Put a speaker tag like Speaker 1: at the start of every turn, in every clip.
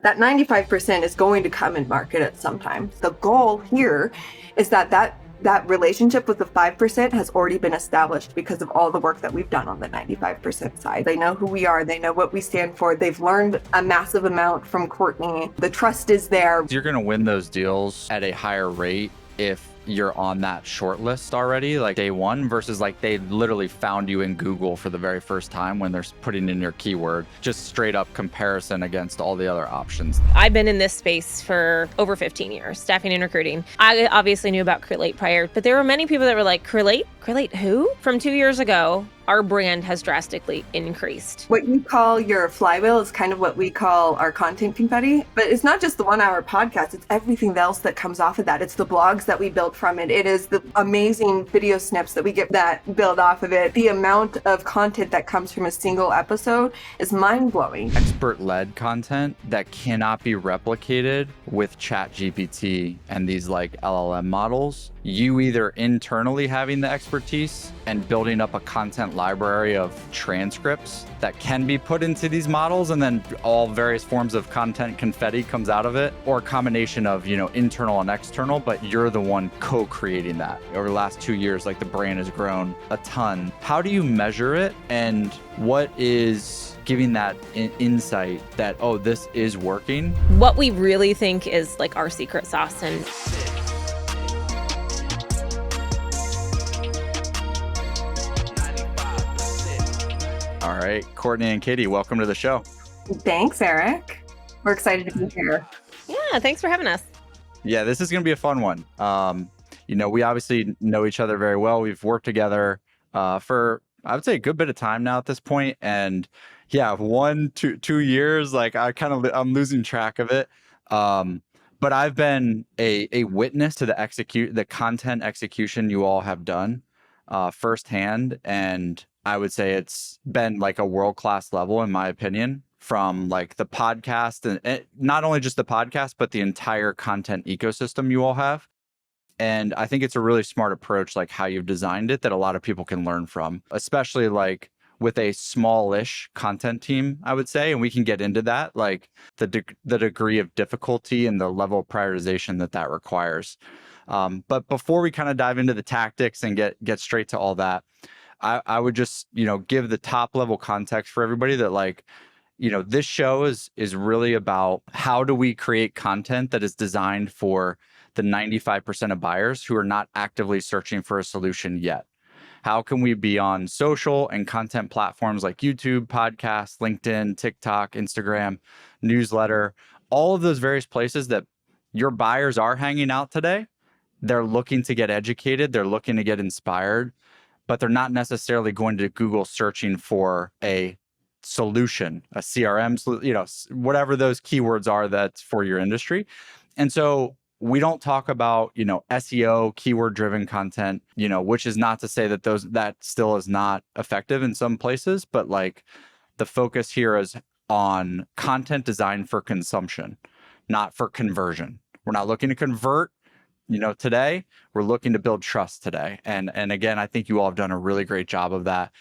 Speaker 1: That 95% is going to come in market at some time. The goal here is that relationship with the 5% has already been established because of all the work that we've done on the 95% side. They know who we are. They know what we stand for. They've learned a massive amount from Kortney. The trust is there.
Speaker 2: You're going to win those deals at a higher rate if you're on that short list already, like day one, versus like they literally found you in Google for the very first time when they're putting in your keyword, just straight up comparison against all the other options.
Speaker 3: I've been in this space for over 15 years, staffing and recruiting. I obviously knew about Crelate prior, but there were many people that were like, Crelate? Crelate who? From 2 years ago, our brand has drastically increased.
Speaker 1: What you call your flywheel is kind of what we call our content confetti. But it's not just the 1 hour podcast, it's everything else that comes off of that. It's the blogs that we build from it. It is the amazing video snips that we get that build off of it. The amount of content that comes from a single episode is mind-blowing.
Speaker 2: Expert-led content that cannot be replicated with ChatGPT and these like LLM models. You either internally having the expertise and building up a content library of transcripts that can be put into these models, and then all various forms of content confetti comes out of it, or a combination of, internal and external, but you're the one co-creating that. Over the last 2 years, like the brand has grown a ton. How do you measure it, and what is giving that insight that, oh, this is working?
Speaker 3: What we really think is like our secret sauce. And
Speaker 2: all right, Kortney and Katie, welcome to the show.
Speaker 1: Thanks, Eric. We're excited to be here.
Speaker 3: Yeah, thanks for having us.
Speaker 2: Yeah, this is going to be a fun one. We obviously know each other very well. We've worked together for, I would say, a good bit of time now at this point. And yeah, 2 years, like I'm losing track of it. But I've been a witness to the content execution you all have done firsthand. And I would say it's been like a world-class level, in my opinion, from like the podcast and not only just the podcast, but the entire content ecosystem you all have. And I think it's a really smart approach, like how you've designed it, that a lot of people can learn from, especially like with a smallish content team, I would say. And we can get into that, like the degree of difficulty and the level of prioritization that requires. But before we kind of dive into the tactics and get straight to all that, I would just, give the top level context for everybody that like, this show is really about how do we create content that is designed for the 95% of buyers who are not actively searching for a solution yet. How can we be on social and content platforms like YouTube, podcasts, LinkedIn, TikTok, Instagram, newsletter, all of those various places that your buyers are hanging out today? They're looking to get educated. They're looking to get inspired, but they're not necessarily going to Google searching for a solution, a CRM, whatever those keywords are that's for your industry. And so we don't talk about, SEO, keyword driven content, which is not to say that still is not effective in some places, but like the focus here is on content designed for consumption, not for conversion. We're not looking to convert. Today we're looking to build trust today. And again, I think you all have done a really great job of that.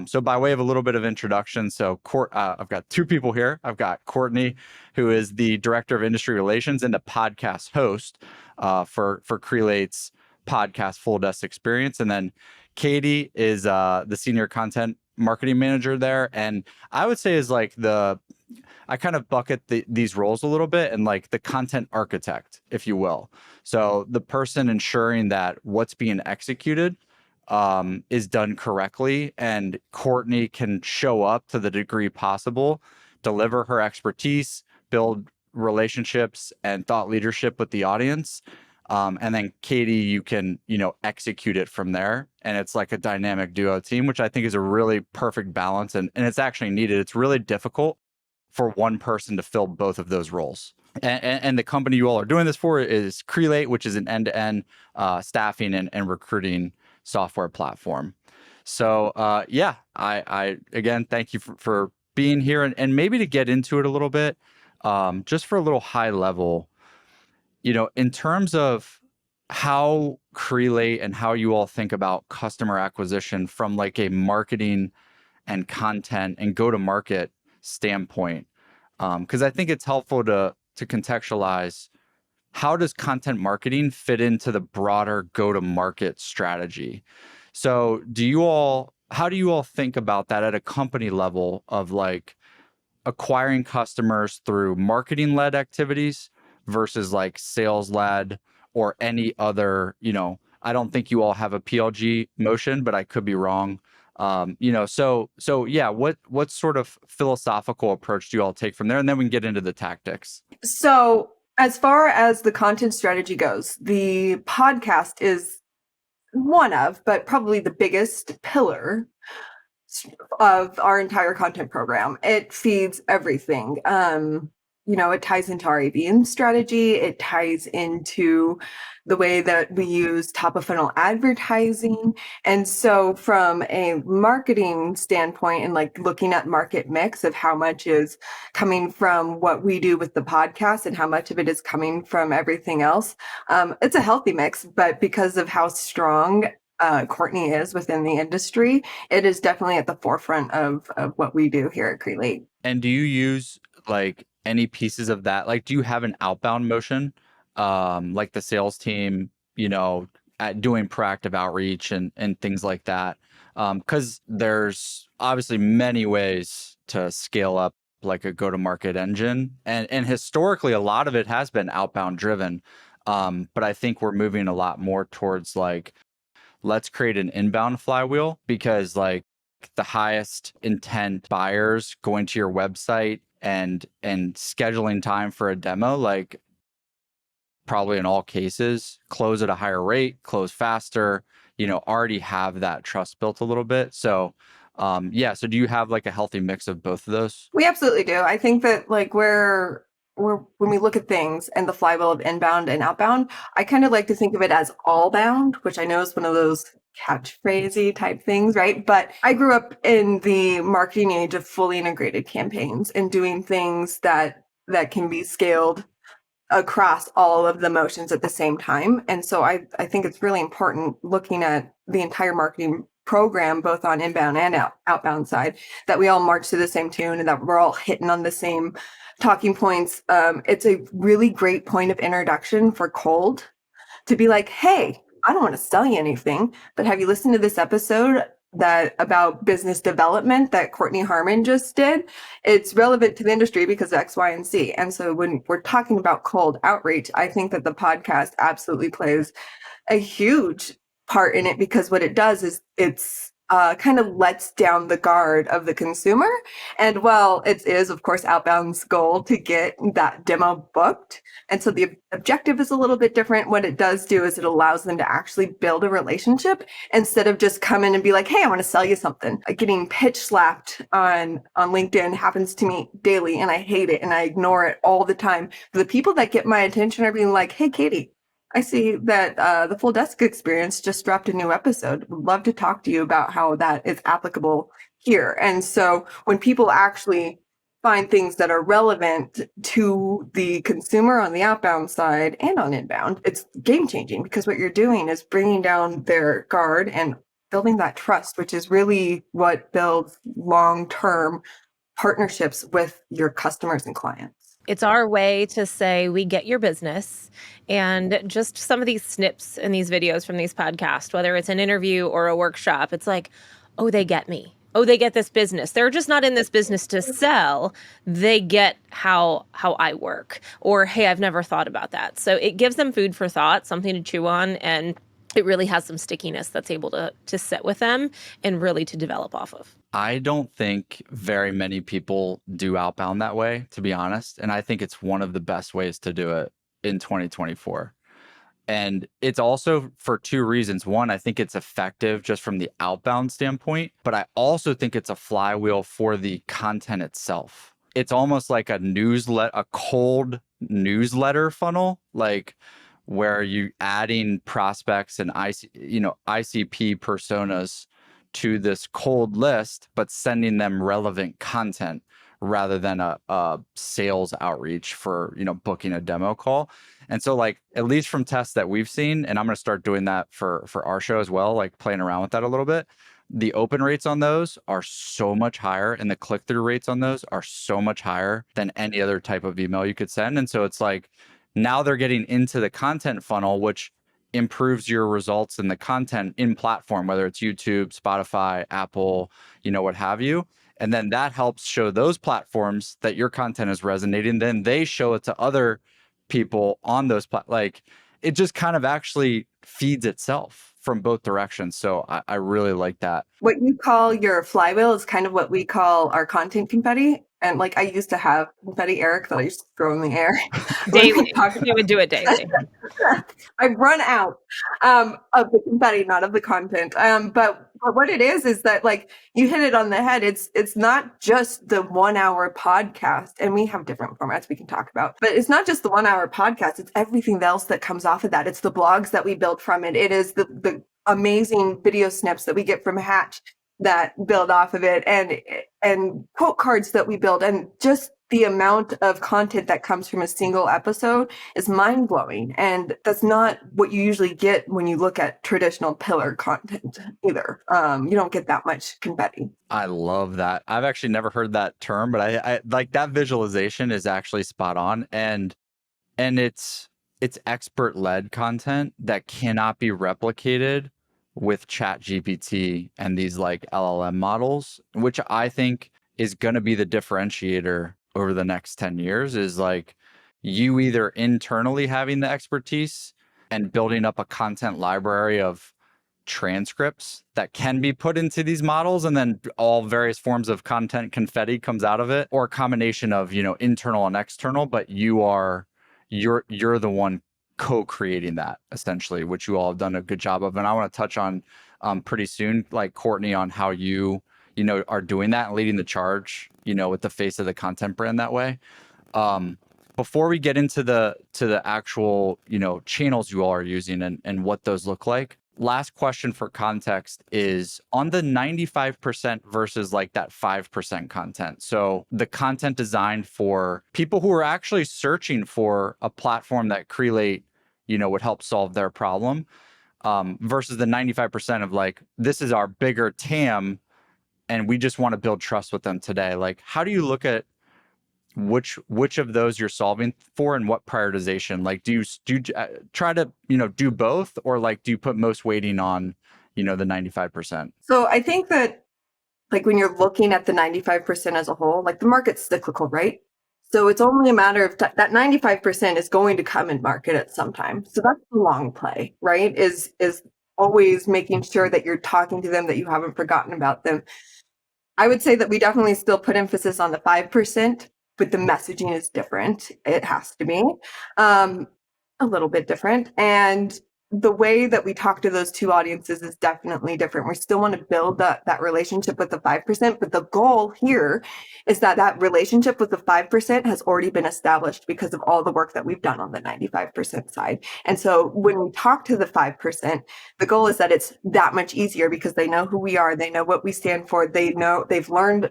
Speaker 2: So by way of a little bit of introduction, I've got two people here. I've got Kortney, who is the Director of Industry Relations and the podcast host for Crelate's podcast Full Desk Experience. And then Katie is the Senior Content Marketing Manager there. And I would say is like I kind of bucket these roles a little bit, and like the content architect, if you will. So the person ensuring that what's being executed is done correctly, and Kortney can show up to the degree possible, deliver her expertise, build relationships and thought leadership with the audience. And then Katie, you can, execute it from there. And it's like a dynamic duo team, which I think is a really perfect balance. And it's actually needed. It's really difficult for one person to fill both of those roles. And the company you all are doing this for is Crelate, which is an end-to-end staffing and recruiting software platform. So I again, thank you for being here, and maybe to get into it a little bit, just for a little high level, in terms of how Crelate and how you all think about customer acquisition from like a marketing and content and go-to-market standpoint. because I think it's helpful to contextualize how does content marketing fit into the broader go-to-market strategy. So how do you all think about that at a company level of like acquiring customers through marketing-led activities versus like sales-led or any other, I don't think you all have a PLG motion, but I could be wrong. So yeah, what sort of philosophical approach do you all take from there? And then we can get into the tactics.
Speaker 1: So, as far as the content strategy goes, the podcast is one of, but probably the biggest pillar of our entire content program. It feeds everything. It ties into our ABM strategy. It ties into the way that we use top of funnel advertising. And so from a marketing standpoint and like looking at market mix of how much is coming from what we do with the podcast and how much of it is coming from everything else, it's a healthy mix, but because of how strong Kortney is within the industry, it is definitely at the forefront of what we do here at Crelate.
Speaker 2: And do you use like any pieces of that? Like, do you have an outbound motion, like the sales team, at doing proactive outreach and things like that? Because there's obviously many ways to scale up like a go-to-market engine, and historically a lot of it has been outbound driven, but I think we're moving a lot more towards like, let's create an inbound flywheel, because like the highest intent buyers going to your website and scheduling time for a demo, like probably in all cases, close at a higher rate, close faster, already have that trust built a little bit. So so do you have like a healthy mix of both of those?
Speaker 1: We absolutely do. I think that like when we look at things and the flywheel of inbound and outbound, I kind of like to think of it as all bound, which I know is one of those catchphrasey type things, right? But I grew up in the marketing age of fully integrated campaigns and doing things that can be scaled across all of the motions at the same time. And so I think it's really important looking at the entire marketing program, both on inbound and outbound side, that we all march to the same tune and that we're all hitting on the same talking points. It's a really great point of introduction for cold to be like, hey, I don't want to sell you anything, but have you listened to this episode about business development that Kortney Harmon just did? It's relevant to the industry because of X, Y, and Z. And so when we're talking about cold outreach, I think that the podcast absolutely plays a huge part in it, because what it does is it's kind of lets down the guard of the consumer. And while it is, of course, outbound's goal to get that demo booked, and so the objective is a little bit different, what it does do is it allows them to actually build a relationship instead of just come in and be like, hey, I want to sell you something. Getting pitch slapped on LinkedIn happens to me daily, and I hate it and I ignore it all the time. The people that get my attention are being like, hey, Katie, I see that the Full Desk Experience just dropped a new episode. Would love to talk to you about how that is applicable here. And so when people actually find things that are relevant to the consumer on the outbound side and on inbound, it's game changing, because what you're doing is bringing down their guard and building that trust, which is really what builds long-term partnerships with your customers and clients.
Speaker 3: It's our way to say we get your business. And just some of these snips in these videos from these podcasts, whether it's an interview or a workshop, it's like, oh, they get me. Oh, they get this business. They're just not in this business to sell. They get how I work. Or, hey, I've never thought about that. So it gives them food for thought, something to chew on, and it really has some stickiness that's able to sit with them and really to develop off of.
Speaker 2: I don't think very many people do outbound that way, to be honest. And I think it's one of the best ways to do it in 2024. And it's also for two reasons. One, I think it's effective just from the outbound standpoint, but I also think it's a flywheel for the content itself. It's almost like a cold newsletter funnel, like where you adding prospects and ICP personas to this cold list, but sending them relevant content rather than a sales outreach for, booking a demo call. And so like, at least from tests that we've seen, and I'm going to start doing that for our show as well, like playing around with that a little bit, the open rates on those are so much higher and the click-through rates on those are so much higher than any other type of email you could send. And so it's like now they're getting into the content funnel, which improves your results in the content in platform, whether it's YouTube, Spotify, Apple, what have you. And then that helps show those platforms that your content is resonating. Then they show it to other people on those like it just kind of actually feeds itself from both directions. So I really like that.
Speaker 1: What you call your flywheel is kind of what we call our content confetti. And like I used to have confetti, Eric, that I used to throw in the air.
Speaker 3: Daily. You would do it daily.
Speaker 1: I've run out of the confetti, not of the content. But what it is that like you hit it on the head. It's not just the 1 hour podcast, and we have different formats we can talk about, but it's not just the 1 hour podcast. It's everything else that comes off of that. It's the blogs that we build from it. It is the amazing video snips that we get from Hatch that build off of it, and quote cards that we build, and just the amount of content that comes from a single episode is mind-blowing. And that's not what you usually get when you look at traditional pillar content either. You don't get that much confetti.
Speaker 2: I love that. I've actually never heard that term, but I like that visualization is actually spot on. And it's expert-led content that cannot be replicated with ChatGPT and these like LLM models, which I think is going to be the differentiator over the next 10 years, is like you either internally having the expertise and building up a content library of transcripts that can be put into these models, and then all various forms of content confetti comes out of it, or a combination of, internal and external, but you're the one co-creating that essentially, which you all have done a good job of. And I want to touch on pretty soon, like Kortney, on how you are doing that and leading the charge, with the face of the content brand that way. Before we get into the actual, channels you all are using and what those look like, last question for context is on the 95% versus like that 5% content. So the content designed for people who are actually searching for a platform that Crelate, would help solve their problem, versus the 95% of like, this is our bigger TAM and we just want to build trust with them today. Like, how do you look at which of those you're solving for and what prioritization? Like, do you try to, do both, or like, do you put most weighting on, the 95%?
Speaker 1: So I think that like when you're looking at the 95% as a whole, like the market's cyclical, right? So it's only a matter of that 95% is going to come in market at some time. So that's the long play, right? Is always making sure that you're talking to them, that you haven't forgotten about them. I would say that we definitely still put emphasis on the 5%, but the messaging is different. It has to be a little bit different. And the way that we talk to those two audiences is definitely different. We still want to build that relationship with the 5%, but the goal here is that relationship with the 5% has already been established because of all the work that we've done on the 95% side. And so when we talk to the 5%, the goal is that it's that much easier because they know who we are. They know what we stand for. They know they've learned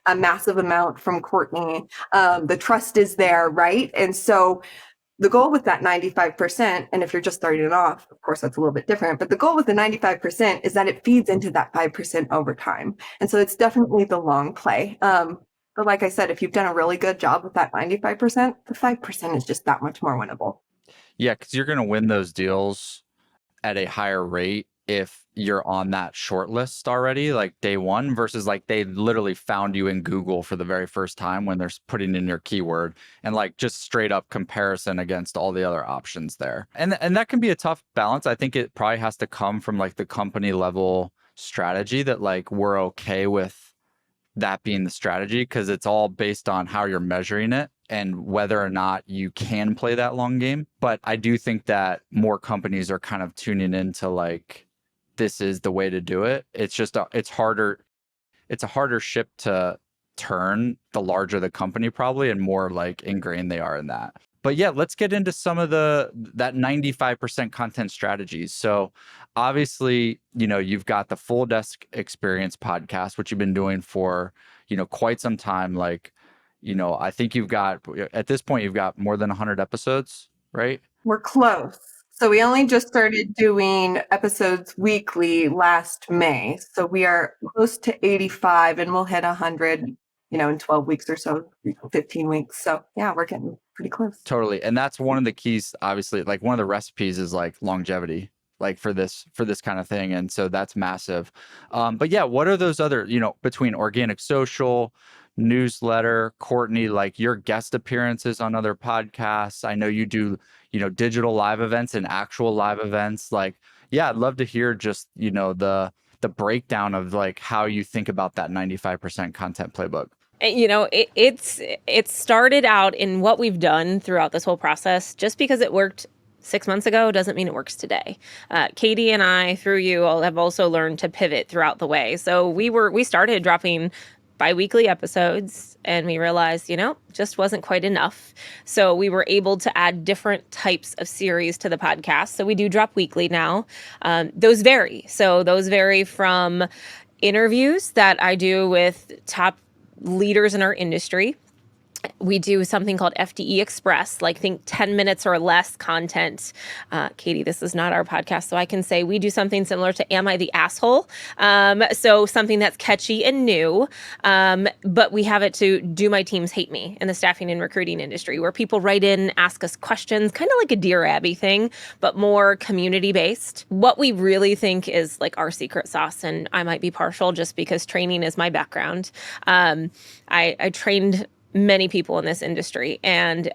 Speaker 1: a massive amount from Kortney. The trust is there, right? And so the goal with that 95%, and if you're just starting it off, of course, that's a little bit different, but the goal with the 95% is that it feeds into that 5% over time. And so it's definitely the long play. But like I said, if you've done a really good job with that 95%, the 5% is just that much more winnable.
Speaker 2: Yeah, because you're going to win those deals at a higher rate if you're on that short list already, like day one, versus like they literally found you in Google for the very first time when they're putting in your keyword, and like just straight up comparison against all the other options there. And that can be a tough balance. I think it probably has to come from like the company level strategy, that like we're okay with that being the strategy, because it's all based on how you're measuring it and whether or not you can play that long game. But I do think that more companies are kind of tuning into like, this is the way to do it. It's just, it's harder. It's a harder ship to turn the larger the company probably, and more like ingrained they are in that. But yeah, let's get into some of that 95% content strategies. So obviously, you've got the Full Desk Experience podcast, which you've been doing for, quite some time. Like, I think at this point, you've got more than 100 episodes, right?
Speaker 1: We're close. So we only just started doing episodes weekly last May. So we are close to 85 and we'll hit 100, in 12 weeks or so, 15 weeks. So yeah, we're getting pretty close.
Speaker 2: Totally. And that's one of the keys, obviously, like one of the recipes is like longevity, like for this kind of thing. And so that's massive. But yeah, what are those other, between organic social, newsletter, Kortney, like your guest appearances on other podcasts? I know you do, digital live events and actual live events. Like, yeah, I'd love to hear just, the breakdown of like how you think about that 95% content playbook.
Speaker 3: It started out in what we've done throughout this whole process. Just because it worked 6 months ago doesn't mean it works today. Katie and I, through you, all have also learned to pivot throughout the way. So we started dropping bi-weekly episodes and we realized, just wasn't quite enough. So we were able to add different types of series to the podcast. So we do drop weekly now. Those vary. So those vary from interviews that I do with top leaders in our industry. We do something called FDE Express, like think 10 minutes or less content. Katie, this is not our podcast, so I can say we do something similar to Am I the Asshole? So something that's catchy and new, but we have it to Do My Teams Hate Me in the staffing and recruiting industry, where people write in, ask us questions, kind of like a Dear Abby thing, but more community-based. What we really think is like our secret sauce, and I might be partial just because training is my background. I trained many people in this industry, and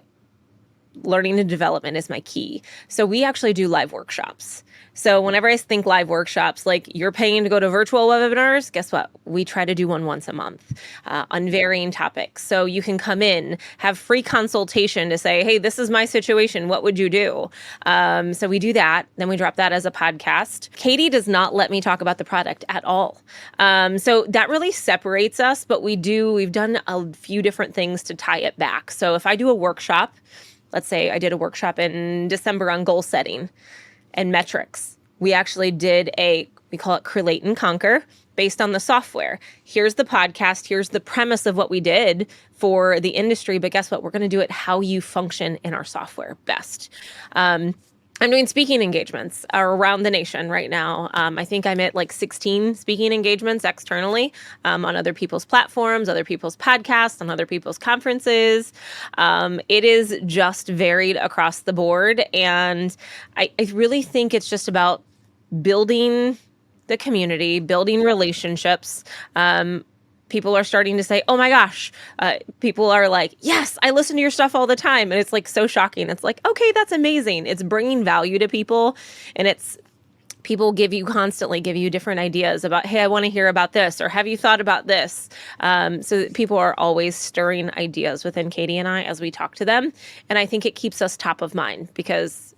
Speaker 3: learning and development is my key. So we actually do live workshops. So whenever I think live workshops, like you're paying to go to virtual webinars, guess what? We try to do one once a month on varying topics. So you can come in, have free consultation to say, hey, this is my situation. What would you do? So we do that. Then we drop that as a podcast. Katie does not let me talk about the product at all. So that really separates us, but we've done a few different things to tie it back. So if I do a workshop, let's say I did a workshop in December on goal setting and metrics. We actually did we call it Crelate and Conquer, based on the software. Here's the podcast. Here's the premise of what we did for the industry. But guess what? We're going to do it how you function in our software best. I'm doing speaking engagements around the nation right now. I think I'm at like 16 speaking engagements externally on other people's platforms, other people's podcasts, on other people's conferences. It is just varied across the board. And I really think it's just about building the community, building relationships. People are starting to say, oh my gosh, people are like, yes, I listen to your stuff all the time. And it's like so shocking. It's like, okay, that's amazing. It's bringing value to people. And people constantly give you different ideas about, hey, I want to hear about this, or have you thought about this? So people are always stirring ideas within Katie and I as we talk to them. And I think it keeps us top of mind because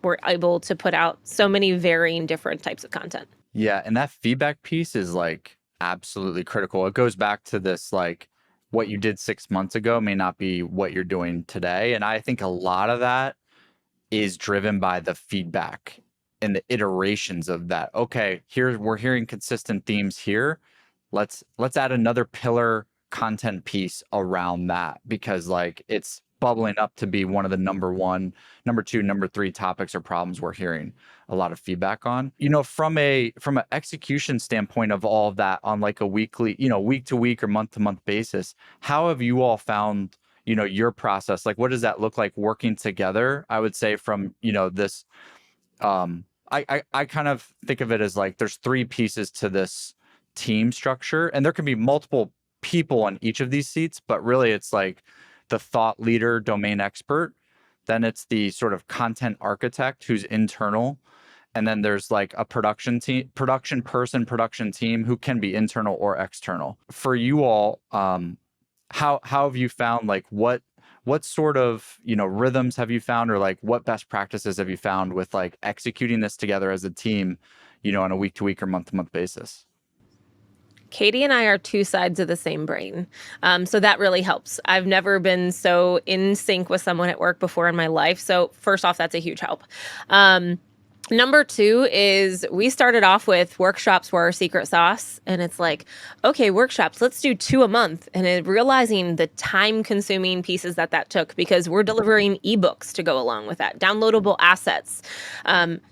Speaker 3: we're able to put out so many varying different types of content.
Speaker 2: Yeah. And that feedback piece is like absolutely critical. It goes back to this, like what you did 6 months ago may not be what you're doing today. And I think a lot of that is driven by the feedback and the iterations of that. Okay, we're hearing consistent themes here. Let's add another pillar content piece around that, because like it's bubbling up to be one of the number 1, number 2, number 3 topics or problems we're hearing a lot of feedback on. From an execution standpoint of all of that on like a weekly, week to week or month to month basis, how have you all found, your process? Like, what does that look like working together? I would say from, this, I kind of think of it as like there's 3 pieces to this team structure, and there can be multiple people on each of these seats, but really it's like the thought leader, domain expert. Then it's the sort of content architect who's internal. And then there's like a production team who can be internal or external. For you all, how have you found, like what sort of, rhythms have you found, or like what best practices have you found with like executing this together as a team, on a week to week or month to month basis?
Speaker 3: Katie and I are 2 sides of the same brain. So that really helps. I've never been so in sync with someone at work before in my life. So first off, that's a huge help. Number 2 is we started off with workshops were our secret sauce. And it's like, okay, workshops, let's do 2 a month. And realizing the time consuming pieces that took, because we're delivering ebooks to go along with that, downloadable assets,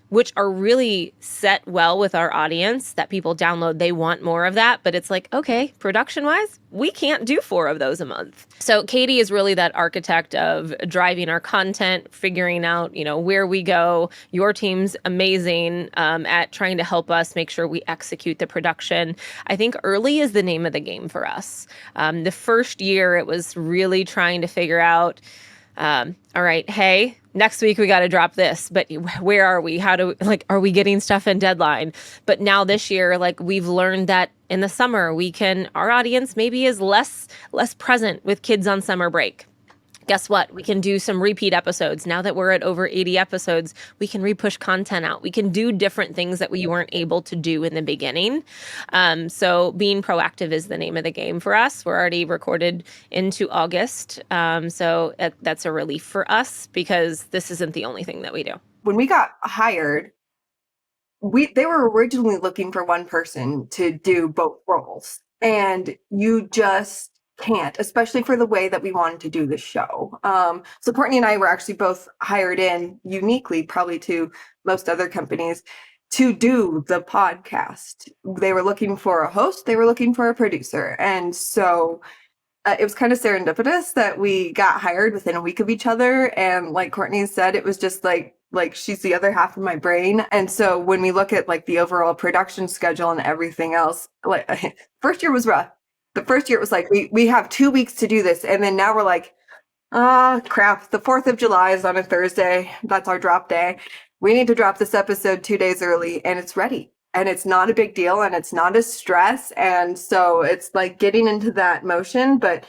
Speaker 3: which are really set well with our audience that people download. They want more of that. But it's like, okay, production wise, we can't do 4 of those a month. So Katie is really that architect of driving our content, figuring out, where we go. Your team's amazing at trying to help us make sure we execute the production. I think early is the name of the game for us. The first year, it was really trying to figure out, all right, hey, next week we got to drop this, but where are we? Are we getting stuff in deadline? But now this year, we've learned that in the summer, our audience maybe is less present with kids on summer break. Guess what? We can do some repeat episodes. Now that we're at over 80 episodes, we can repush content out. We can do different things that we weren't able to do in the beginning. So being proactive is the name of the game for us. We're already recorded into August. So that's a relief for us because this isn't the only thing that we do.
Speaker 1: When we got hired, they were originally looking for one person to do both roles. And you just can't, especially for the way that we wanted to do the show. So Kortney and I were actually both hired in uniquely, probably to most other companies, to do the podcast. They were looking for a host, they were looking for a producer. And so it was kind of serendipitous that we got hired within a week of each other. And like Kortney said, it was just like she's the other half of my brain. And so when we look at the overall production schedule and everything else, first year was rough. The first year it was we have 2 weeks to do this. And then now we're like, crap, the 4th of July is on a Thursday. That's our drop day. We need to drop this episode 2 days early and it's ready. And it's not a big deal and it's not a stress. And so it's getting into that motion. But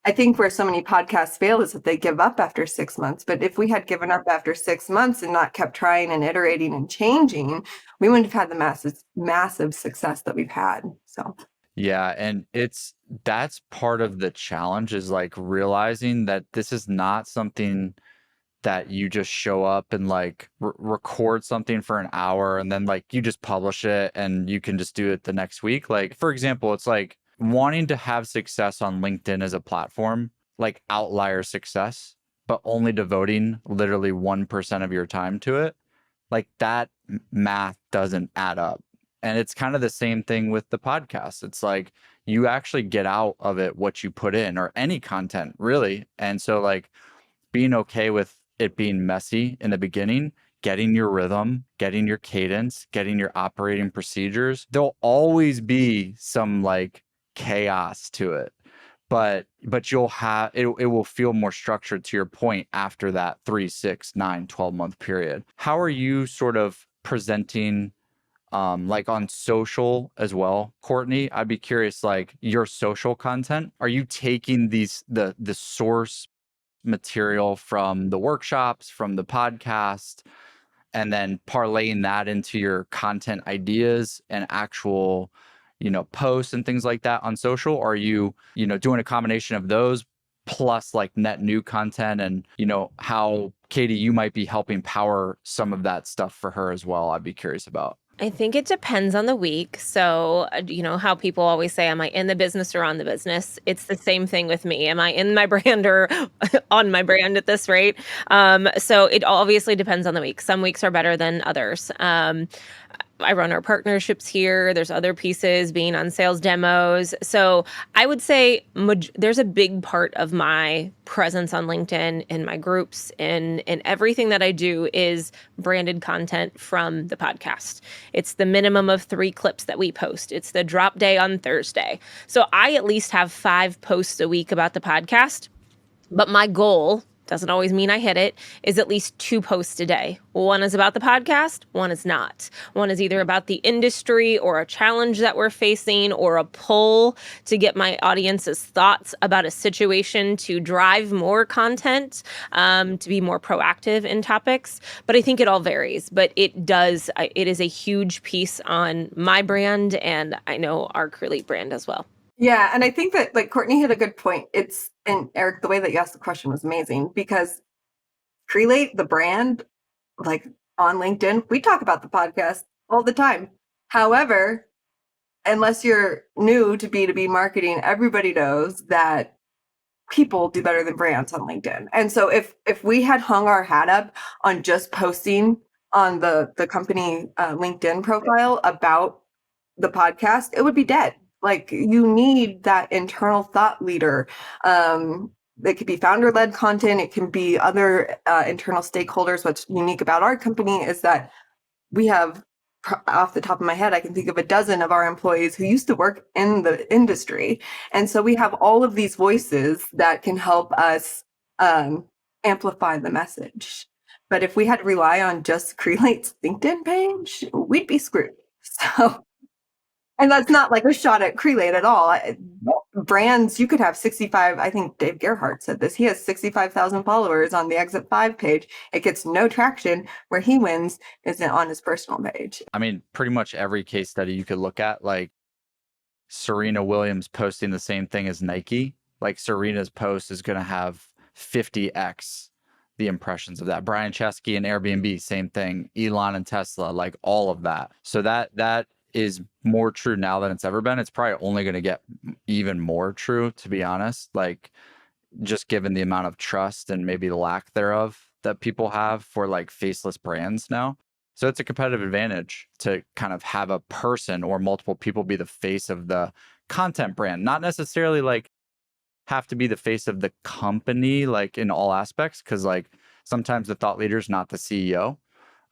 Speaker 1: I think where so many podcasts fail is that they give up after 6 months. But if we had given up after 6 months and not kept trying and iterating and changing, we wouldn't have had the massive success that we've had. So.
Speaker 2: Yeah. And that's part of the challenge is realizing that this is not something that you just show up and record something for an hour and then you just publish it and you can just do it the next week. For example, it's wanting to have success on LinkedIn as a platform, outlier success, but only devoting literally 1% of your time to it. That math doesn't add up. And it's kind of the same thing with the podcast. It's you actually get out of it what you put in, or any content really. And so being okay with it being messy in the beginning, getting your rhythm, getting your cadence, getting your operating procedures. There'll always be some chaos to it, but you'll have it will feel more structured, to your point, after that 3, 6, 9, 12-month period. How are you sort of presenting on social as well, Kortney? I'd be curious, your social content, are you taking the source material from the workshops, from the podcast, and then parlaying that into your content ideas and actual posts and things like that on social? Or are you doing a combination of those plus net new content? And how, Katie, you might be helping power some of that stuff for her as well, I'd be curious about.
Speaker 3: I think it depends on the week. So, how people always say, am I in the business or on the business? It's the same thing with me. Am I in my brand or on my brand at this rate? So it obviously depends on the week. Some weeks are better than others. I run our partnerships here. There's other pieces, being on sales demos. So I would say there's a big part of my presence on LinkedIn, in my groups, in everything that I do is branded content from the podcast. It's the minimum of 3 clips that we post. It's the drop day on Thursday. So I at least have 5 posts a week about the podcast. But my goal, doesn't always mean I hit it, is at least 2 posts a day. One is about the podcast, one is not. One is either about the industry or a challenge that we're facing or a poll to get my audience's thoughts about a situation to drive more content, to be more proactive in topics. But I think it all varies. But it is a huge piece on my brand, and I know our Crelate brand as well.
Speaker 1: Yeah, and I think that Kortney hit a good point. And Erik, the way that you asked the question was amazing, because Crelate, the brand, on LinkedIn. We talk about the podcast all the time. However, unless you're new to B2B marketing, everybody knows that people do better than brands on LinkedIn. And so if we had hung our hat up on just posting on the company LinkedIn profile about the podcast, it would be dead. Like, you need that internal thought leader. It could be founder-led content. It can be other internal stakeholders. What's unique about our company is that we have, off the top of my head, I can think of a dozen of our employees who used to work in the industry. And so we have all of these voices that can help us amplify the message. But if we had to rely on just Crelate's LinkedIn page, we'd be screwed. So, and that's not like a shot at Crelate at all. Brands, you could have 65, I think Dave Gerhardt said this, he has 65,000 followers on the Exit 5 page. It gets no traction. Where he wins is on his personal page.
Speaker 2: I mean, pretty much every case study you could look at, like Serena Williams posting the same thing as Nike, like Serena's post is going to have 50x the impressions of that. Brian Chesky and Airbnb, same thing. Elon and Tesla, like all of that. So that is more true now than it's ever been. It's probably only going to get even more true, to be honest, like just given the amount of trust and maybe the lack thereof that people have for like faceless brands now. So it's a competitive advantage to kind of have a person or multiple people be the face of the content brand, not necessarily like have to be the face of the company, like in all aspects, because like sometimes the thought leader is not the CEO.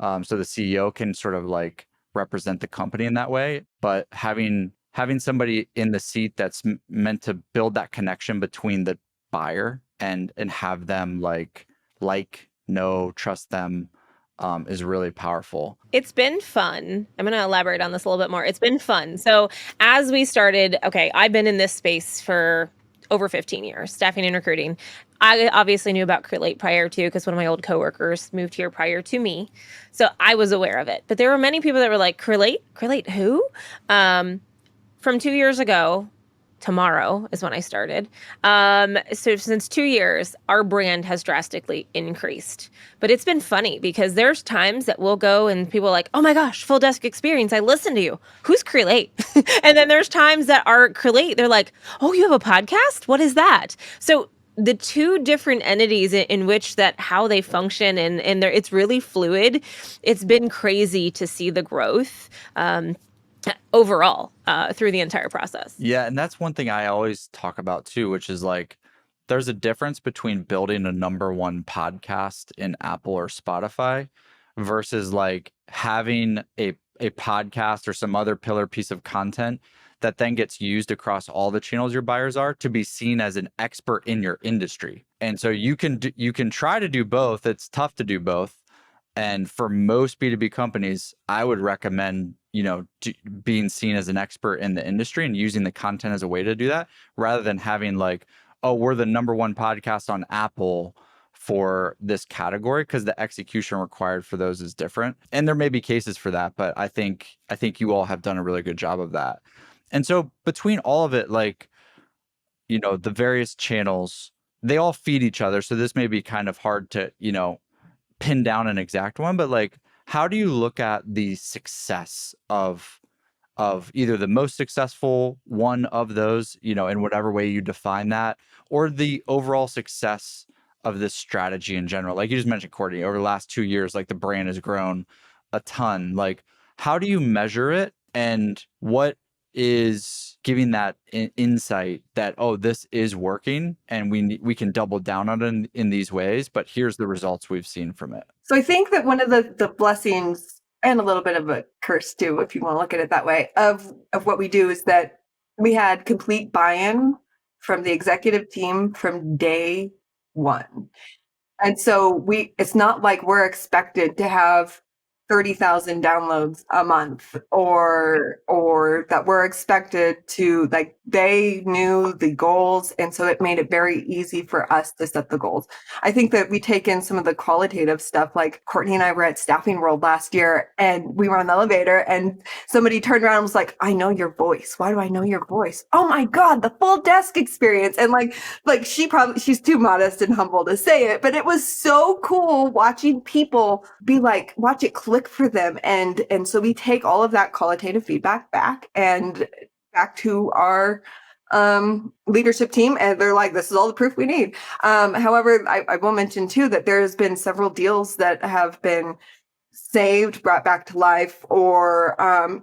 Speaker 2: So the CEO can sort of like represent the company in that way, but having somebody in the seat that's meant to build that connection between the buyer and have them like know, trust them is really powerful.
Speaker 3: It's been fun. I'm going to elaborate on this a little bit more. It's been fun. So as we started, okay, I've been in this space for over 15 years, staffing and recruiting. I obviously knew about Crelate prior to, because one of my old coworkers moved here prior to me. So I was aware of it. But there were many people that were like, Crelate who? From 2 years ago, tomorrow is when I started. So since 2 years, our brand has drastically increased. But it's been funny because there's times that we'll go and people are like, oh my gosh, full desk experience. I listened to you. Who's Crelate? And then there's times that are Crelate. They're like, oh, you have a podcast? What is that? So the two different entities in which that how they function and it's really fluid. It's been crazy to see the growth. Overall, through the entire process.
Speaker 2: Yeah, and that's one thing I always talk about too, which is like there's a difference between building a #1 podcast in Apple or Spotify versus like having a podcast or some other pillar piece of content that then gets used across all the channels your buyers are to be seen as an expert in your industry. And so you can try to do both. It's tough to do both. And for most B2B companies, I would recommend, being seen as an expert in the industry and using the content as a way to do that, rather than having like, oh, we're the #1 podcast on Apple for this category, because the execution required for those is different. And there may be cases for that, but I think you all have done a really good job of that. And so between all of it, like, the various channels, they all feed each other. So this may be kind of hard to, pin down an exact one, but like, how do you look at the success of either the most successful one of those, in whatever way you define that, or the overall success of this strategy in general? Like you just mentioned, Kortney, over the last 2 years, like the brand has grown a ton. Like, how do you measure it, and what is giving that insight that, oh, this is working and we can double down on it in these ways, but here's the results we've seen from it?
Speaker 1: So I think that one of the blessings, and a little bit of a curse too, if you want to look at it that way, of what we do is that we had complete buy-in from the executive team from day one. And so it's not like we're expected to have 30,000 downloads a month, or that we're expected to, like, they knew the goals, and so it made it very easy for us to set the goals. I think that we take in some of the qualitative stuff, like Kortney and I were at Staffing World last year, and we were on the elevator, and somebody turned around and was like, I know your voice. Why do I know your voice? Oh my God, the full desk experience. And like she's too modest and humble to say it, but it was so cool watching people be like, watch it click for them. And so we take all of that qualitative feedback back to our leadership team, and they're like, this is all the proof we need. However, I will mention too that there's been several deals that have been saved, brought back to life, or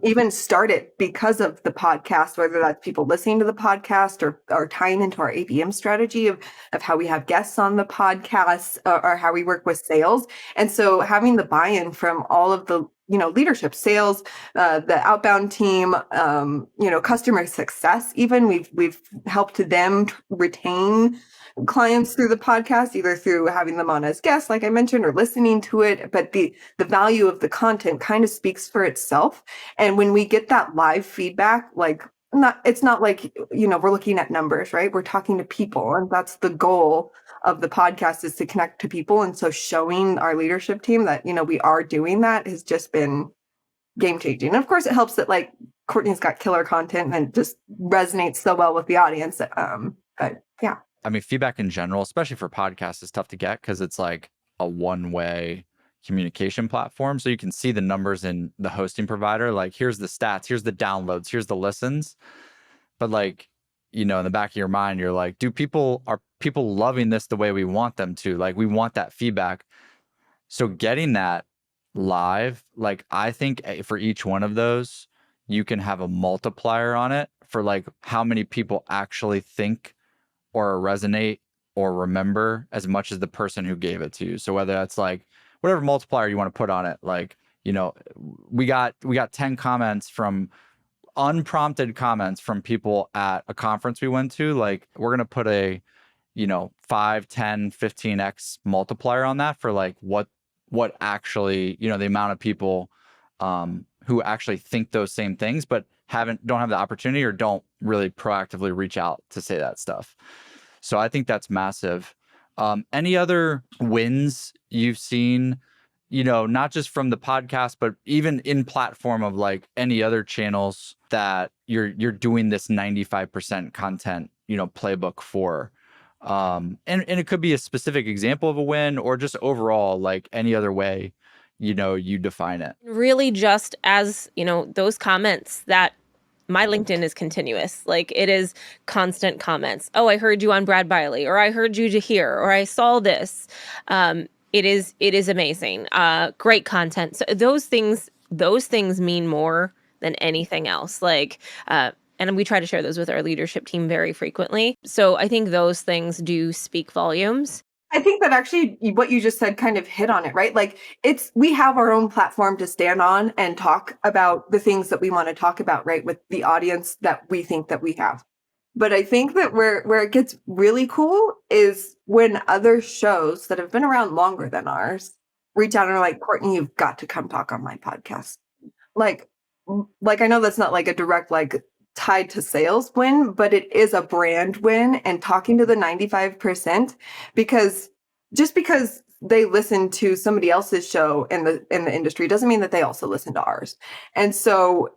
Speaker 1: even started because of the podcast, whether that's people listening to the podcast or tying into our ABM strategy of how we have guests on the podcast, or how we work with sales. And so having the buy-in from all of the leadership, sales, the outbound team, customer success, even we've helped them retain clients through the podcast, either through having them on as guests, like I mentioned, or listening to it. But the value of the content kind of speaks for itself. And when we get that live feedback, it's not like, we're looking at numbers, right? We're talking to people, and that's the goal of the podcast, is to connect to people. And so showing our leadership team that, we are doing that has just been game changing. And of course it helps that like Kortney's got killer content and just resonates so well with the audience. But yeah.
Speaker 2: I mean, feedback in general, especially for podcasts, is tough to get because it's like a one-way communication platform. So you can see the numbers in the hosting provider. Like, here's the stats, here's the downloads, here's the listens. But like, in the back of your mind, you're like, are people loving this the way we want them to? Like, we want that feedback. So getting that live, like, I think for each one of those, you can have a multiplier on it for like how many people actually think or resonate or remember as much as the person who gave it to you. So whether that's like whatever multiplier you want to put on it, like, we got 10 comments from unprompted comments from people at a conference we went to. Like, we're going to put a, 5, 10, 15x multiplier on that for like what actually, the amount of people who actually think those same things, but don't have the opportunity or don't really proactively reach out to say that stuff. So I think that's massive. Any other wins you've seen, not just from the podcast, but even in platform of like any other channels that you're doing this 95% content, playbook for? And it could be a specific example of a win, or just overall, like any other way, you define it.
Speaker 3: Really just as, those comments that my LinkedIn is continuous. Like, it is constant comments. Oh, I heard you on Brad Biley, or I heard you to here, or I saw this. It is amazing. Great content. So those things mean more than anything else. Like, and we try to share those with our leadership team very frequently. So I think those things do speak volumes.
Speaker 1: I think that actually what you just said kind of hit on it, right? Like, we have our own platform to stand on and talk about the things that we want to talk about, right? With the audience that we think that we have. But I think that where it gets really cool is when other shows that have been around longer than ours reach out and are like, Kortney, you've got to come talk on my podcast. Like I know that's not like a direct, like, tied to sales win, but it is a brand win. And talking to the 95%, because just because they listen to somebody else's show in the industry doesn't mean that they also listen to ours. And so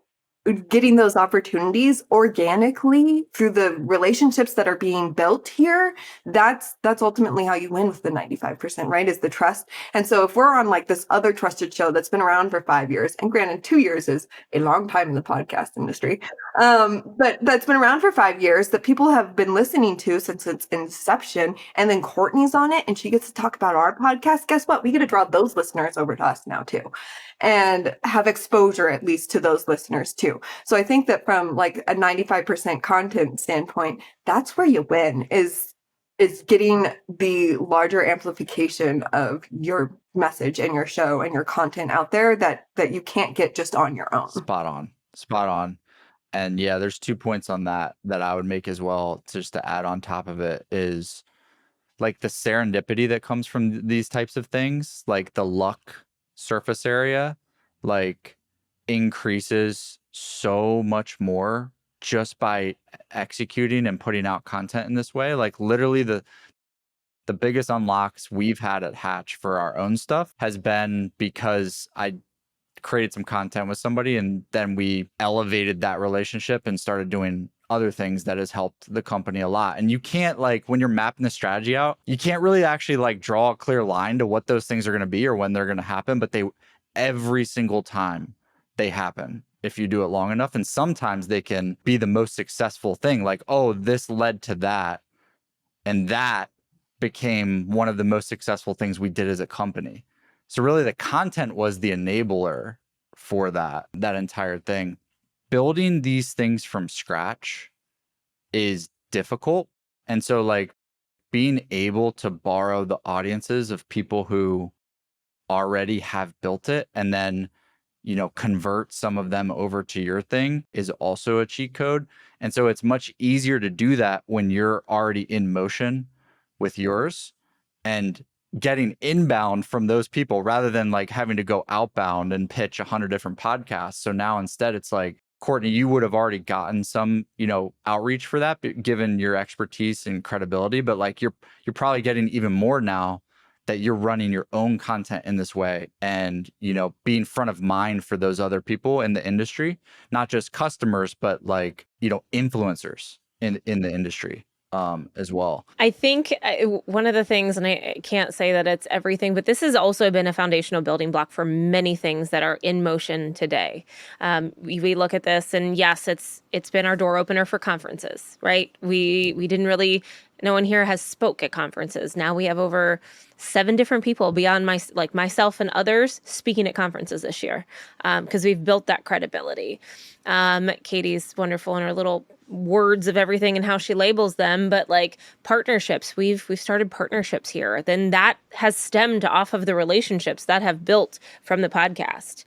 Speaker 1: getting those opportunities organically through the relationships that are being built here, that's ultimately how you win with the 95%, right? Is the trust. And so if we're on like this other trusted show that's been around for 5 years, and granted 2 years is a long time in the podcast industry, but that's been around for 5 years, that people have been listening to since its inception, and then Kortney's on it and she gets to talk about our podcast, guess what? We get to draw those listeners over to us now too, and have exposure at least to those listeners too. So I think that from like a 95% content standpoint, that's where you win, is getting the larger amplification of your message and your show and your content out there that you can't get just on your own.
Speaker 2: Spot on. And yeah, there's 2 points on that I would make as well, just to add on top of it, is like the serendipity that comes from these types of things, like the luck surface area. like increases so much more just by executing and putting out content in this way. Like literally the biggest unlocks we've had at Hatch for our own stuff has been because I created some content with somebody and then we elevated that relationship and started doing other things that has helped the company a lot. And you can't, like, when you're mapping the strategy out, you can't really actually like draw a clear line to what those things are going to be or when they're going to happen, but they every single time they happen if you do it long enough. And sometimes they can be the most successful thing, like, oh, this led to that, and that became one of the most successful things we did as a company. So really the content was the enabler for that entire thing. Building these things from scratch is difficult. And so like being able to borrow the audiences of people who already have built it and then, you know, convert some of them over to your thing is also a cheat code. And so it's much easier to do that when you're already in motion with yours and getting inbound from those people rather than like having to go outbound and pitch 100 different podcasts. So now instead it's like, Kortney, you would have already gotten some, you know, outreach for that given your expertise and credibility, but like you're probably getting even more now that you're running your own content in this way and, you know, being front of mind for those other people in the industry, not just customers, but like, you know, influencers in the industry. As well.
Speaker 3: I think one of the things, and I can't say that it's everything, but this has also been a foundational building block for many things that are in motion today. We look at this, and yes, it's been our door opener for conferences, right? We didn't really. No one here has spoke at conferences. Now we have over 7 different people beyond myself and others speaking at conferences this year because we've built that credibility. Katie's wonderful in her little words of everything and how she labels them, but like partnerships, we've started partnerships here. Then that has stemmed off of the relationships that have built from the podcast.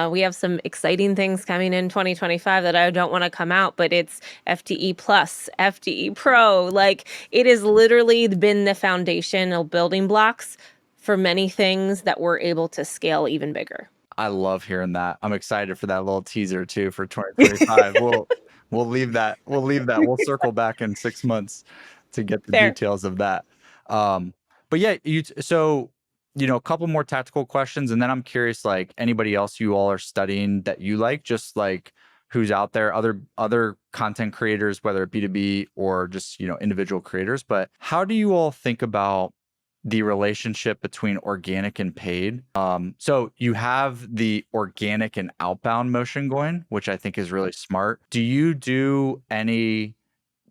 Speaker 3: We have some exciting things coming in 2025 that I don't want to come out, but it's FTE Plus, FTE Pro. Like it has literally been the foundational building blocks for many things that we're able to scale even bigger.
Speaker 2: I love hearing that. I'm excited for that little teaser too for 2025. We'll leave that. We'll circle back in 6 months to get the details of that. But yeah, so, you know, a couple more tactical questions, and then I'm curious, like anybody else you all are studying that you like, just like who's out there, other content creators, whether B2B or just, you know, individual creators. But how do you all think about the relationship between organic and paid? So you have the organic and outbound motion going, which I think is really smart. Do you do any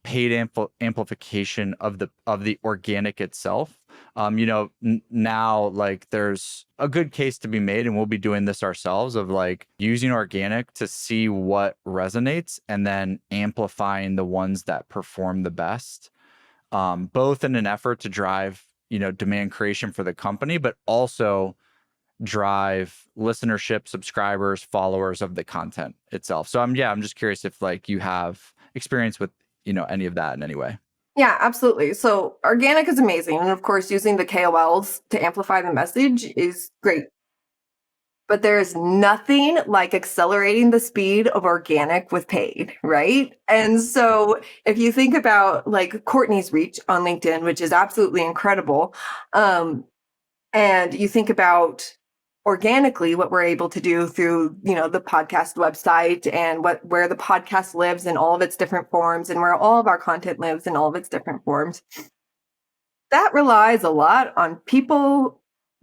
Speaker 2: paid amplification of the organic itself? You know, now like there's a good case to be made, and we'll be doing this ourselves, of like using organic to see what resonates and then amplifying the ones that perform the best, both in an effort to drive, you know, demand creation for the company, but also drive listenership, subscribers, followers of the content itself. So I'm just curious if like you have experience with, you know, any of that in any way.
Speaker 1: Yeah, absolutely. So organic is amazing. And of course, using the KOLs to amplify the message is great. But there is nothing like accelerating the speed of organic with paid, right? And so if you think about like Kortney's reach on LinkedIn, which is absolutely incredible, and you think about organically what we're able to do through, you know, the podcast website and where the podcast lives in all of its different forms and where all of our content lives in all of its different forms, that relies a lot on people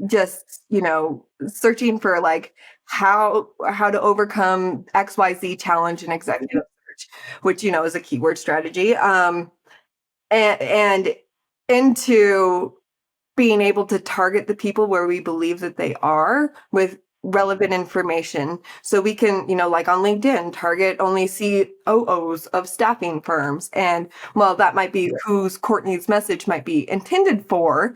Speaker 1: just, you know, searching for like how to overcome XYZ challenge in executive search, which, you know, is a keyword strategy. And into being able to target the people where we believe that they are with relevant information. So we can, you know, like on LinkedIn, target only COOs of staffing firms. And well, that might be whose Kortney's message might be intended for.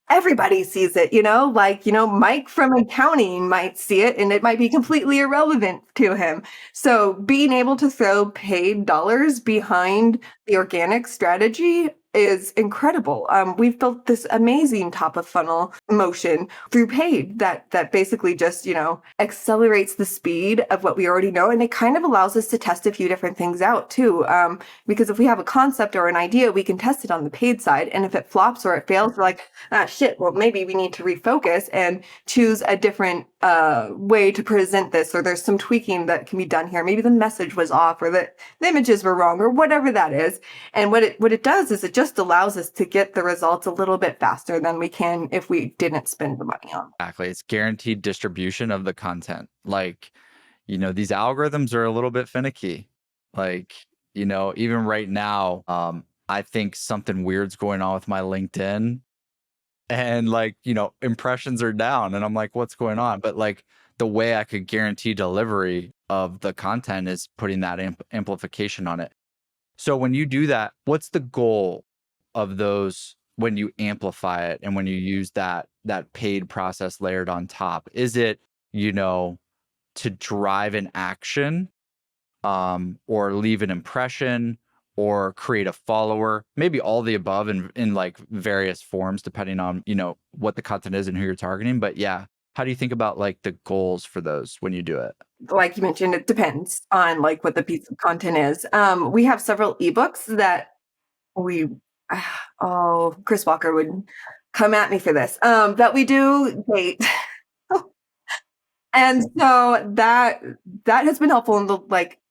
Speaker 1: Everybody sees it, you know, like, you know, Mike from accounting might see it and it might be completely irrelevant to him. So being able to throw paid dollars behind the organic strategy is incredible. We've built this amazing top of funnel motion through paid that basically just, accelerates the speed of what we already know. And it kind of allows us to test a few different things out too. Because if we have a concept or an idea, we can test it on the paid side. And if it flops or it fails, we're like, shit, well, maybe we need to refocus and choose a different way to present this, or there's some tweaking that can be done here. Maybe the message was off, or the images were wrong, or whatever that is. And what it does is it just allows us to get the results a little bit faster than we can if we didn't spend the money on.
Speaker 2: Exactly. It's guaranteed distribution of the content. Like, these algorithms are a little bit finicky. Like, even right now, I think something weird's going on with my LinkedIn, and impressions are down, and I'm like, what's going on? But the way I could guarantee delivery of the content is putting that amplification on it. So when you do that, what's the goal of those when you amplify it and when you use that paid process layered on top? Is it, to drive an action, or leave an impression, or create a follower, maybe all the above in various forms, depending on, what the content is and who you're targeting. But yeah, how do you think about the goals for those when you do it?
Speaker 1: Like you mentioned, it depends on what the piece of content is. We have several ebooks that Chris Walker would come at me for this, that we do date. And so that has been helpful. And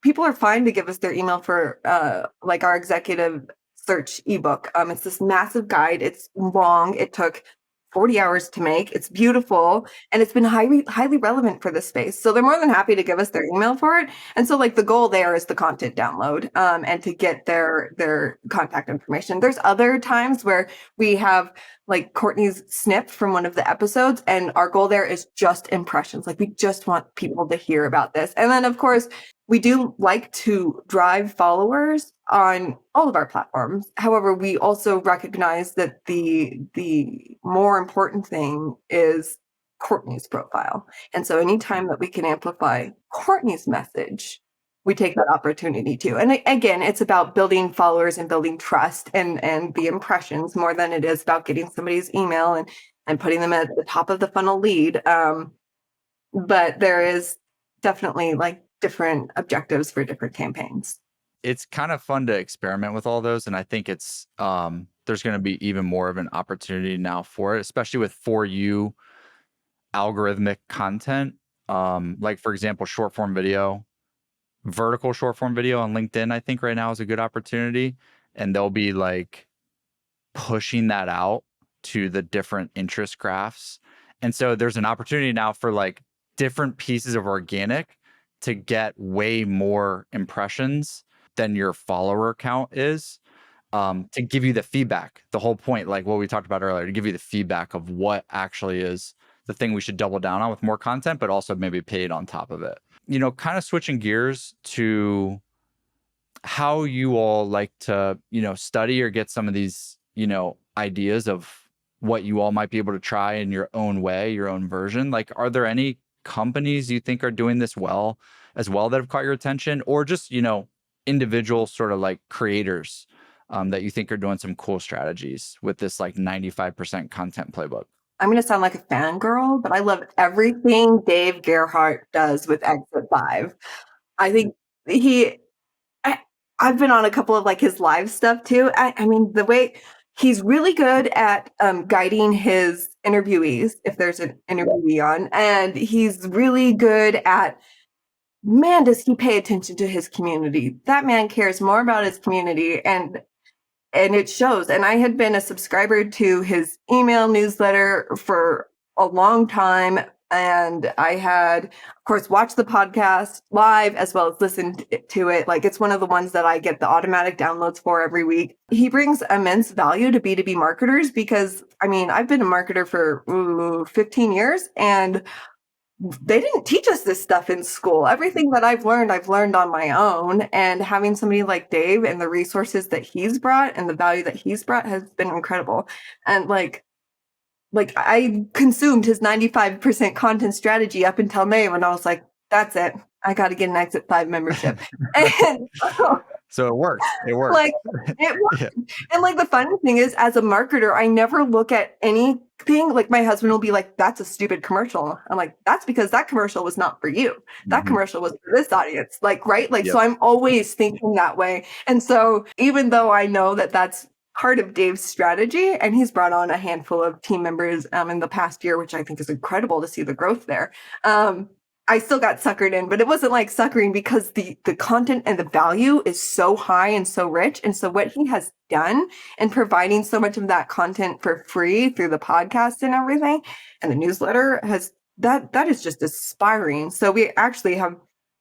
Speaker 1: people are fine to give us their email for our executive search ebook. It's this massive guide. It's long. It took 40 hours to make. It's beautiful, and it's been highly relevant for this space. So they're more than happy to give us their email for it. And so the goal there is the content download, and to get their contact information. There's other times where we have Kortney's snip from one of the episodes, and our goal there is just impressions. We just want people to hear about this. And then of course we do like to drive followers on all of our platforms. However, we also recognize that the more important thing is Kortney's profile. And so anytime that we can amplify Kortney's message, we take that opportunity too. And again, it's about building followers and building trust and the impressions more than it is about getting somebody's email and putting them at the top of the funnel lead. But there is definitely different objectives for different campaigns.
Speaker 2: It's kind of fun to experiment with all those. And I think it's, there's going to be even more of an opportunity now for it, especially with For You algorithmic content. For example, short form video, vertical short form video on LinkedIn, I think right now is a good opportunity. And they'll be pushing that out to the different interest graphs. And so there's an opportunity now for different pieces of organic to get way more impressions than your follower count is, to give you the feedback. The whole point, what we talked about earlier, to give you the feedback of what actually is the thing we should double down on with more content, but also maybe paid on top of it. Kind of switching gears to how you all like to, study or get some of these, ideas of what you all might be able to try in your own way, your own version. Are there any companies you think are doing this as well that have caught your attention, or just individual sort of creators that you think are doing some cool strategies with this 95% content playbook?
Speaker 1: I'm going to sound like a fangirl, but I love everything Dave Gerhardt does with Exit 5. I think I've been on a couple of his live stuff too. I mean, the way he's really good at guiding his interviewees, if there's an interviewee on, and he's really good at, man, does he pay attention to his community? That man cares more about his community, and it shows. And I had been a subscriber to his email newsletter for a long time. And I had, of course, watched the podcast live as well as listened to it. It's one of the ones that I get the automatic downloads for every week. He brings immense value to B2B marketers because, I've been a marketer for 15 years, and they didn't teach us this stuff in school. Everything that I've learned on my own, and having somebody like Dave and the resources that he's brought and the value that he's brought has been incredible. And I consumed his 95% content strategy up until May, when I was like, that's it. I got to get an Exit 5 membership. And
Speaker 2: So it works. It works.
Speaker 1: Like, it works.
Speaker 2: Yeah.
Speaker 1: And like the funny thing is, as a marketer, I never look at anything. Like my husband will be like, "That's a stupid commercial." I'm like, "That's because that commercial was not for you. That
Speaker 2: Mhm.
Speaker 1: commercial was for this audience." Like, right? Like,
Speaker 2: Yep.
Speaker 1: so I'm always thinking that way. And so even though I know that that's part of Dave's strategy, and he's brought on a handful of team members in the past year, which I think is incredible to see the growth there. I still got suckered in, but it wasn't like suckering because the content and the value is so high and so rich. And so what he has done in providing so much of that content for free through the podcast and everything and the newsletter has that is just aspiring. So we actually have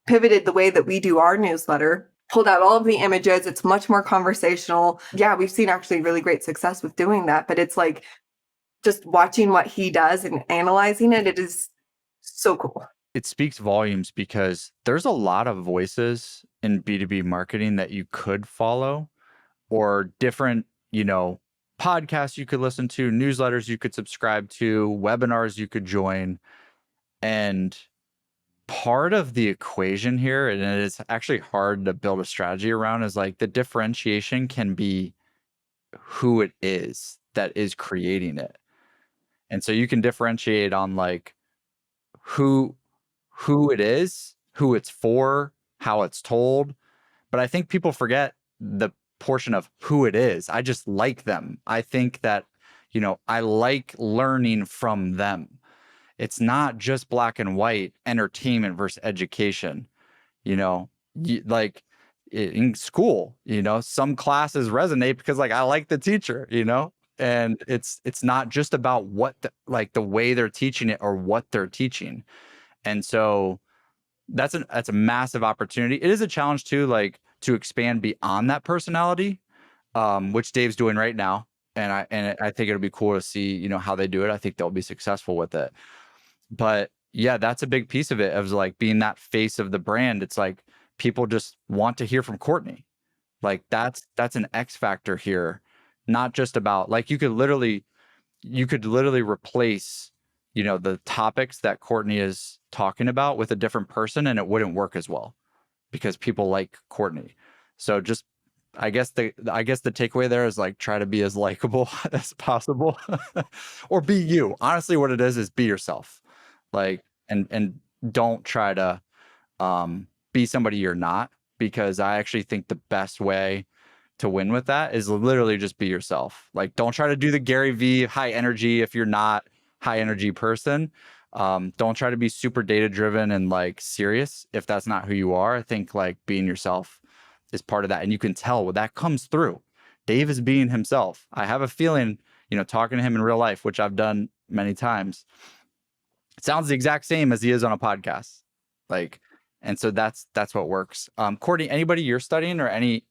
Speaker 1: pivoted the way that we do our newsletter, pulled out all of the images. It's much more conversational. Yeah, we've seen actually really great success with doing that, but it's like just watching what he does and analyzing it. It is so cool.
Speaker 2: It speaks volumes because there's a lot of voices in B2B marketing that you could follow, or different, podcasts you could listen to, newsletters you could subscribe to, webinars you could join. And part of the equation here, and it is actually hard to build a strategy around, is like the differentiation can be who it is that is creating it. And so you can differentiate on like who it is, who it's for, how it's told. But I think people forget the portion of who it is. I just like them. I think that, I like learning from them. It's not just black and white entertainment versus education. Like in school, some classes resonate because like I like the teacher, and it's not just about what the way they're teaching it or what they're teaching. And so that's a massive opportunity. It is a challenge too, like to expand beyond that personality, which Dave's doing right now. And I think it'll be cool to see, how they do it. I think they'll be successful with it. But yeah, that's a big piece of it, of like being that face of the brand. It's like people just want to hear from Kortney. Like that's an X factor here, not just about like you could literally replace the topics that Kortney is talking about with a different person and it wouldn't work as well because people like Kortney. So just I guess the takeaway there is like try to be as likable as possible or be you. Honestly, what it is be yourself. Like and don't try to be somebody you're not, because I actually think the best way to win with that is literally just be yourself. Like don't try to do the Gary V high energy if you're not high energy person. Don't try to be super data driven and like serious if that's not who you are. I think like being yourself is part of that, and you can tell that comes through. Dave is being himself. I have a feeling, talking to him in real life, which I've done many times, it sounds the exact same as he is on a podcast. Like, and so that's what works. Kortney, anybody you're studying or any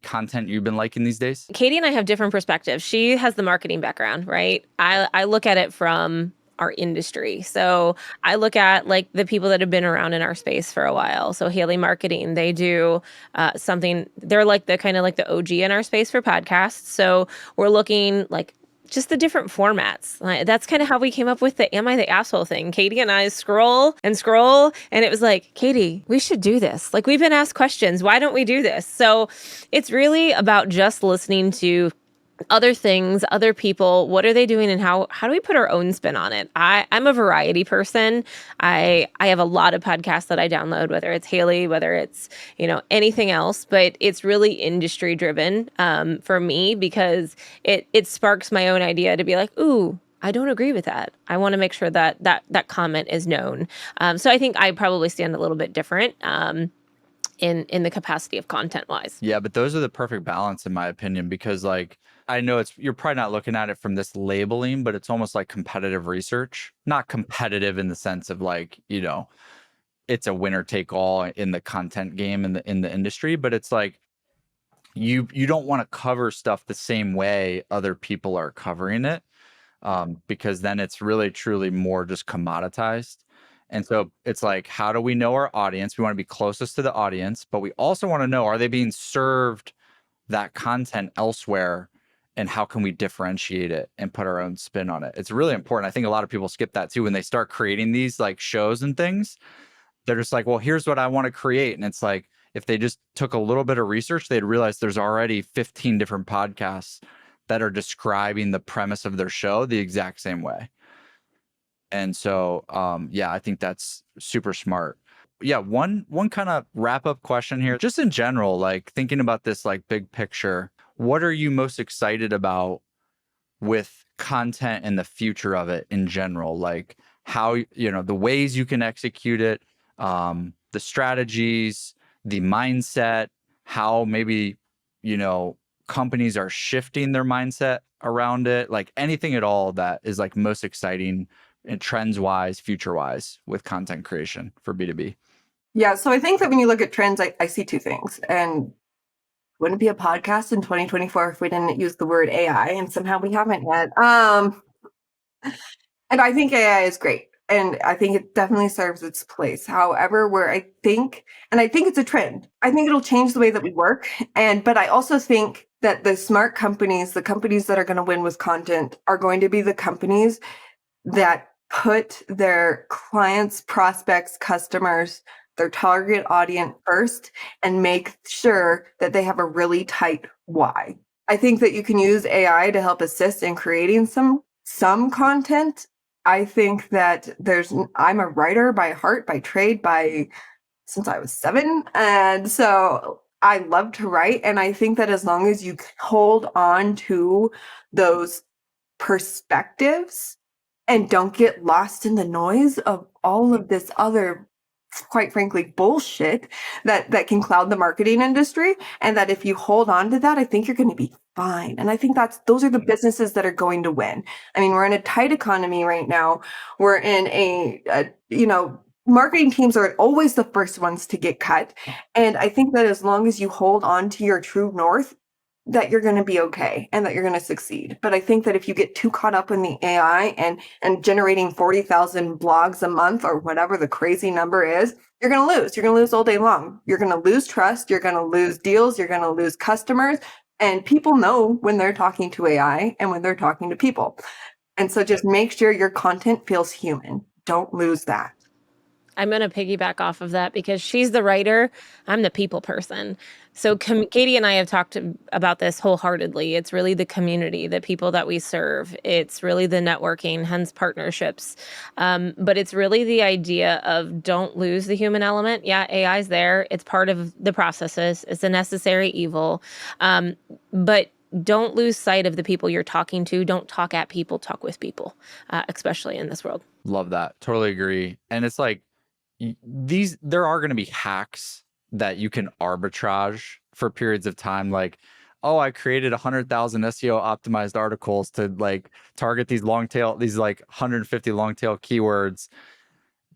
Speaker 2: content you've been liking these days?
Speaker 3: Katie and I have different perspectives. She has the marketing background, right? I look at it from our industry. So I look at like the people that have been around in our space for a while. So Haley Marketing, they do something, they're like the kind of like the OG in our space for podcasts. So we're looking like just the different formats. That's kind of how we came up with the Am I the Asshole thing. Katie and I scroll, and it was like, Katie, we should do this. Like we've been asked questions. Why don't we do this? So it's really about just listening to other things, other people. What are they doing, and how do we put our own spin on it? I'm a variety person. I have a lot of podcasts that I download, whether it's Haley, whether it's anything else, but it's really industry driven for me, because it sparks my own idea to be like, ooh, I don't agree with that. I want to make sure that comment is known. So I think I probably stand a little bit different in the capacity of content wise.
Speaker 2: Yeah, but those are the perfect balance in my opinion, because like I know you're probably not looking at it from this labeling, but it's almost like competitive research. Not competitive in the sense of like, it's a winner take all in the content game in the industry, but it's like you don't want to cover stuff the same way other people are covering it, because then it's really truly more just commoditized. And so it's like, how do we know our audience? We want to be closest to the audience, but we also want to know, are they being served that content elsewhere? And how can we differentiate it and put our own spin on it? It's really important. I think a lot of people skip that too when they start creating these like shows and things. They're just like, well, here's what I want to create. And it's like, if they just took a little bit of research, they'd realize there's already 15 different podcasts that are describing the premise of their show the exact same way. And so, yeah, I think that's super smart. Yeah, one kind of wrap up question here, just in general, like thinking about this like big picture, what are you most excited about with content and the future of it in general? Like how, the ways you can execute it, the strategies, the mindset, how maybe, companies are shifting their mindset around it, like anything at all that is like most exciting and trends wise, future wise with content creation for B2B.
Speaker 1: Yeah. So I think that when you look at trends, I see two things. And wouldn't be a podcast in 2024 if we didn't use the word AI, and somehow we haven't yet. And I think AI is great. And I think it definitely serves its place. However, I think it's a trend. I think it'll change the way that we work. But I also think that the smart companies, the companies that are going to win with content, are going to be the companies that put their clients, prospects, customers, their target audience first, and make sure that they have a really tight why. I think that you can use AI to help assist in creating some content. I think that I'm a writer by heart, by trade, since I was 7. And so I love to write. And I think that as long as you hold on to those perspectives and don't get lost in the noise of all of this other, quite frankly, bullshit that can cloud the marketing industry, and that if you hold on to that, I think you're going to be fine. And I think those are the businesses that are going to win. I mean, we're in a tight economy right now. We're in marketing teams are always the first ones to get cut. And I think that as long as you hold on to your true north, that you're going to be okay and that you're going to succeed. But I think that if you get too caught up in the AI and generating 40,000 blogs a month or whatever the crazy number is, you're going to lose. You're going to lose all day long. You're going to lose trust. You're going to lose deals. You're going to lose customers. And people know when they're talking to AI and when they're talking to people. And so just make sure your content feels human. Don't lose that.
Speaker 3: I'm going to piggyback off of that because she's the writer. I'm the people person. So Katie and I have talked about this wholeheartedly. It's really the community, the people that we serve. It's really the networking, hence partnerships. But it's really the idea of don't lose the human element. Yeah, AI is there. It's part of the processes. It's a necessary evil. But don't lose sight of the people you're talking to. Don't talk at people, talk with people, especially in this world.
Speaker 2: Love that. Totally agree. And it's like, there are going to be hacks that you can arbitrage for periods of time. Like, oh, I created 100,000 SEO optimized articles to like target these 150 long tail keywords.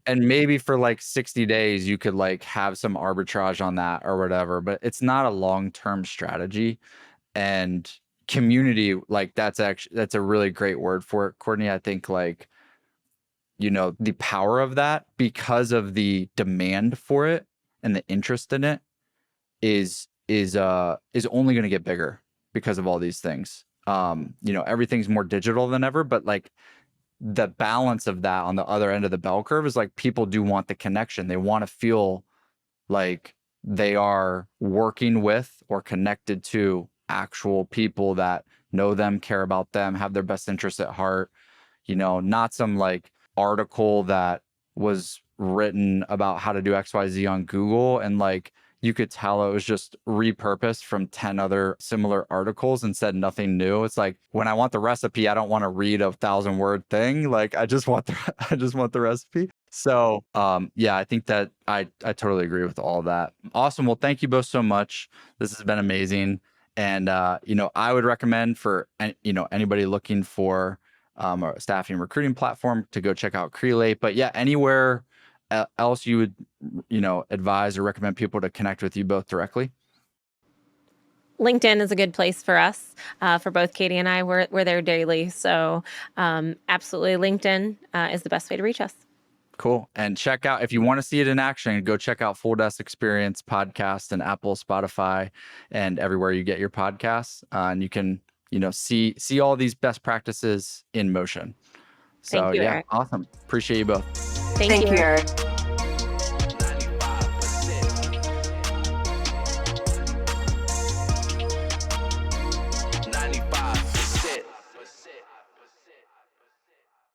Speaker 2: And maybe for like 60 days, you could like have some arbitrage on that or whatever, but it's not a long-term strategy. And community, like that's a really great word for it, Kortney. I think like, the power of that, because of the demand for it and the interest in it is only going to get bigger because of all these things. Everything's more digital than ever, but like the balance of that on the other end of the bell curve is like people do want the connection. They want to feel like they are working with or connected to actual people that know them, care about them, have their best interests at heart, not some like article that was written about how to do XYZ on Google and like you could tell it was just repurposed from 10 other similar articles and said nothing new. It's like when I want the recipe, I don't want to read a 1,000-word thing. Like I just want the recipe. So yeah, I think that I totally agree with all of that. Awesome. Well, thank you both so much. This has been amazing. And I would recommend for anybody looking for a staffing recruiting platform to go check out Crelate. But yeah, anywhere else you would, advise or recommend people to connect with you both directly?
Speaker 3: LinkedIn is a good place for us, for both Katie and I. We're there daily. So absolutely, LinkedIn is the best way to reach us.
Speaker 2: Cool. And check out, if you want to see it in action, go check out Full Desk Experience podcast and Apple, Spotify, and everywhere you get your podcasts. And you can see all these best practices in motion. So
Speaker 3: Thank you,
Speaker 2: yeah,
Speaker 3: Erik.
Speaker 2: awesome. Appreciate you both.
Speaker 3: Thank you,
Speaker 1: Eric.